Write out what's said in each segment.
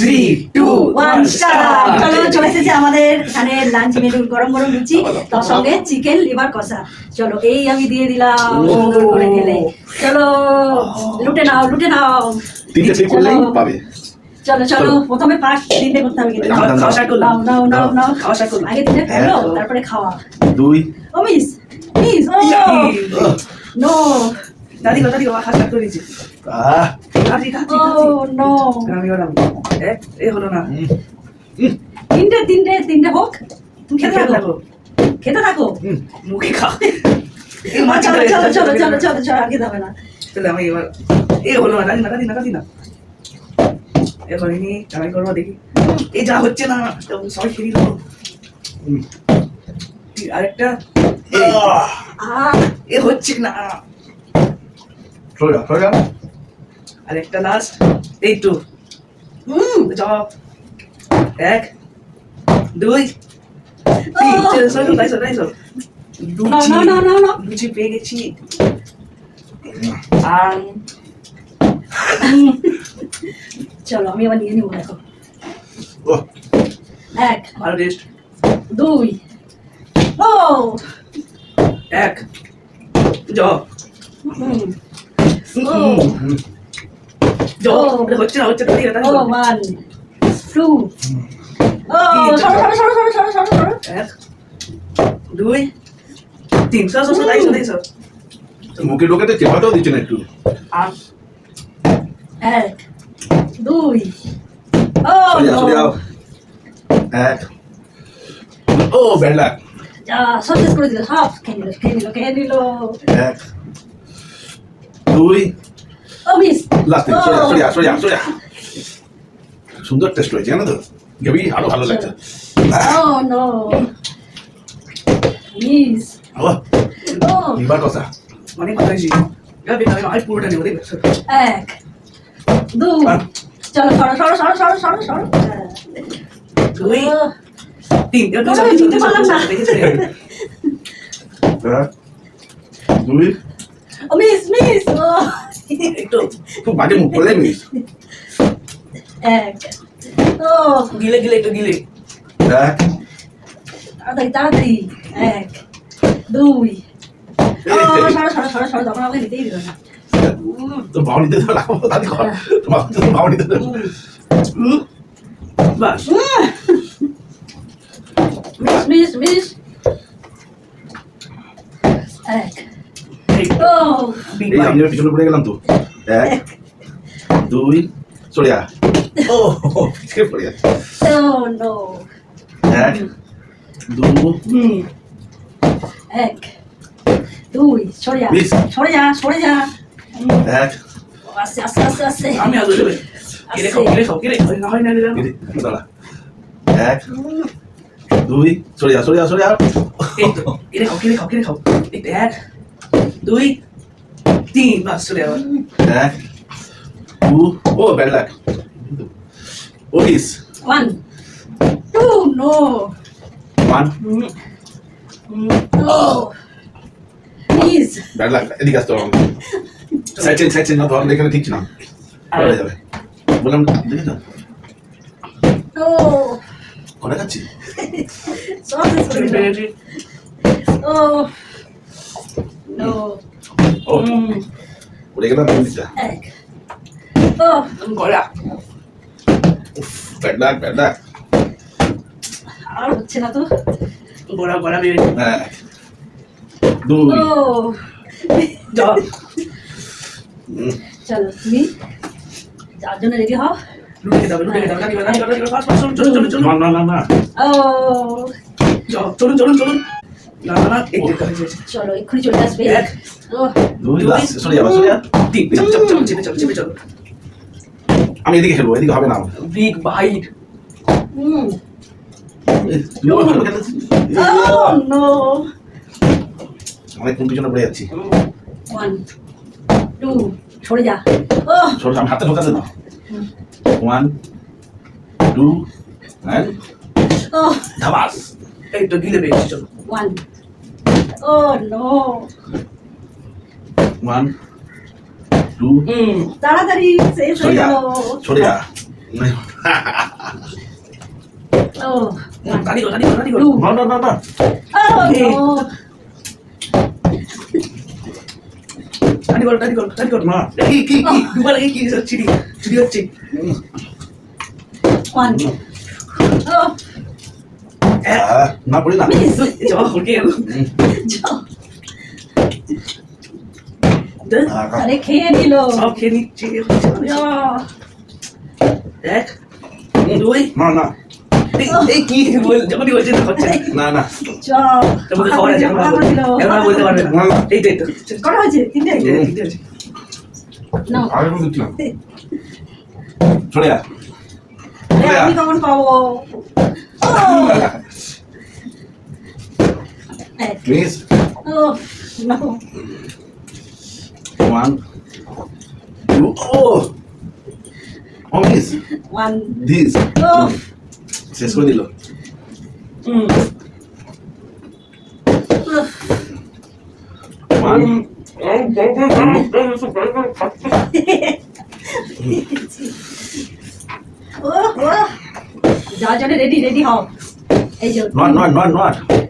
3, 2, 1, start! চলো চলে এসেছে আমাদের এখানে লাঞ্চ মেনু, গরম গরম লুচি, তার সঙ্গে চিকেন লিভার কষা। চলো এই আমি দিয়ে দিলাম সুন্দর করে ঢেলে। চলো লুটে নাও লুটে নাও। তিনটে ঠিক করলেই পাবে। চলো চলো প্রথমে ফার্স্ট তিনটে করতে হবে কিন্তু। নাও নাও নাও নাও আগে তিনটে ফেলো তারপরে খাওয়া। 2 ও মিস মিস ও নো দাদি হাসা করে দিয়েছে। দাদি ও নো এ হলো না। তিনটে তিনটে তিনটে হোক, তুমি খেতে থাকো খেতে থাকো। মুখে খা। চলো চলো চলো চলো চলো চলো আগে যাবে না। তাহলে আমি এবার এ হলো না। দাদি না এখন ইনি ট্রাই করবো দেখি। এই যা হচ্ছে না সবাই খেয়ে দিল। আরেকটা এ হচ্ছে না। সোজা আরেকটা লাস্ট এই তো যাও 1 2 3 চলো লুচি পেয়ে গেছি। আর চলো আমি আবার নিয়ে নিবো। দেখো ও 1 ভালো টেস্ট। 2 ও 1 যাও যাও হচ্ছে না দাদি ও 1 2 ও সরো 1 2 3 সর মুখে ঢোকাতে চেপাটাও দিচ্ছে না একটু। আর 1 2 ও সোজা 1 ও ব্যাড লাক। যা সব করে দিল, সব খেয়ে নিল 1 2 ও মিস লাস্ট সোজা সুন্দর টেস্ট হয়েছে জানো তো, গেবি আরো ভালো লাগছে। ও নো মিস ও ও লিভার কষা অনেক ভালো হয়েছে। আমি আর পুরোটা নেবো দেখবে। 1 2 চলো সরো 2 3 2 ও মিস ও একটু খুব বাজে মুখ করলে মিস। 1 ও গিলে একটু গিলে 1 তাড়াতাড়ি 1 2 ও সরো তখন আমাকে নিতেই দিল না। তো বাউনিতে তো লাগবো দাদি কর, তোমার তো বাউনিতে তো বাস। মিস 1 ও বিগ এই আমি পিছনে পড়ে গেলাম তো। 1 2 সোজা ও পিছনে পড়ে গেছে। ও নো 1 2 1 2 সরে যা Miss. 1 1 আস্তে আমি আগে দেবে। গিলে খাও না হয় না দিলাম। দাঁড়া 1 2 সোজা এই তো গিলে খাও এই 1 2 3 বাস চলে আবার 1 2 ও ব্যাড লাক ও মিস 1 2 নো 1 ও মিস ব্যাড লাক এদিকে আসতে হবে। সাইড না ধর এখানে ঠিক না পড়ে যাবে বললাম দেখি তো ও কোনা খাচ্ছি। সব করে দিল। ও নো ও পড়ে গেলাম দিকটা। 1 ও গলা ব্যাড লাক আর হচ্ছে না তো। গলা বেড়ে 1 2 ও যাও। চলো তুমি যার জন্য রেডি হও। লুটে দাও দাদি পাস চলো না ও যাও চলুন না এই দেখতে হয়েছে। চলো এক্ষুনি চলে আসবে। 1 ও 2 লাস্ট সোজা 3 চেপে চলো আমি এদিকে খেলবো, এদিকে হবে না। Big byte. ও নো অনেক কোন পিছনে পড়ে যাচ্ছি। 1 2 সরে যা। ও ছোট আমি হাতে ঢোকাতে না। 1 2 and ও ধাবাস। এই তো গিলে পেয়েছি চলো 1 ও নো 1 2 তাড়াতাড়ি শেষ হয়ে গেল। সরে যা Oh, Tadi kok. Two. না না না না Oh no. Tadi kok. না Ki. Dua lagi ki. Ciri hচ্ছে. One. Oh, না পড়ি না miss. যাওয়া হলকে গেল। আরে খেয়ে নিল। সব খেয়ে নিচ্ছে। Oh, এক, দুই, না না এই কি যখনই বলছে না হচ্ছে না। না না চল। তোমাকে খাবার আছে এখন আর বলতে পারবে না। এই তো কটা হয়েছে? তিনটে? তিনটে আছে। নাও। আরে বলতে দিলাম চলে যা আরে আমি কখন পাবো? Oh, এক। Miss Oh, no. 1 2 oh oh miss One. this Oh, শেষ করে দিল হুম। 1 oh. যাওয়ার জন্য রেডি হও। এই যে not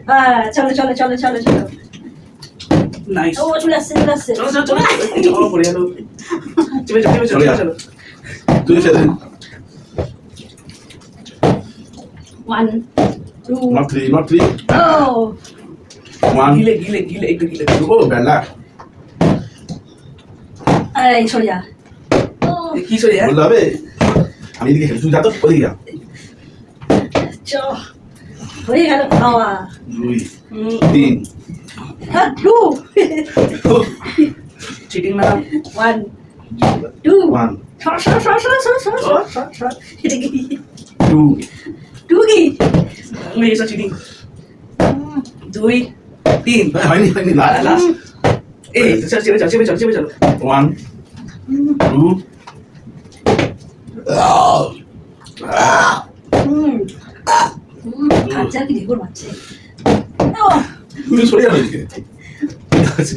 হ্যাঁ, চলো। নাইস। ও চলে আসছে। চলো। এই যাওয়া পড়ে গেল। চলো। তুই সেদিন One, two. not 3 Oh, 1 গিলে একটু গিলে। oh bad luck এই সরে যা। Oh, কি সরে যায়? বলতে হবে আমি এদিকে খেলি তুই যা তো ওদিকে যা চ। হয়ে গেল খাওয়া। 2 3 Two. চিটিং না। One, two. 1 সর। এটা কি? 2 Two কি? এসব চিটিং। দুই, তিন। হয়নি লাস্ট। এই চেপে চলো। 1 2 খাচ্চার কি ঢেকুর মারছে। Oh, তুই সরে যাবে এদিকে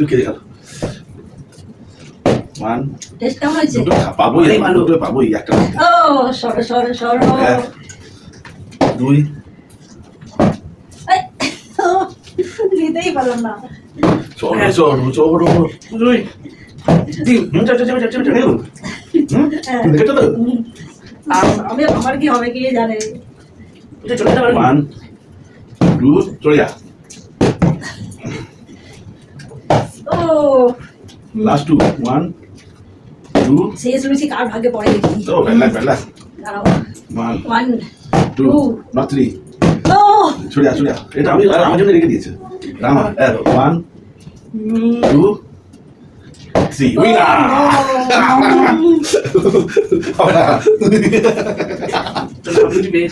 ঢুকে গেল 1 টেস্ট কেমন হয়েছে? দুটো পাবোই অনেক ভালো। দুটো পাবোই একটা Oh, সর। এক, 2 এই, oh, নিতেই পারলাম না। চলো দুই, তিন। চলো। দেখেছো তো আমি আমার কি হবে কে জানে। চলে যেতে পারবো। 1 2 চলে যা Oh, লাস্ট 2 1 2 শেষ লুচি কার ভাগ্যে পড়ে দেখি। তো বেলা দাঁড়াও। 1 One, 2 not 3 oh, চলে যা এটা আমি আমার জন্য রেখে দিয়েছে রামা 1 2 3 উইনা চলো, আপনি পেয়ে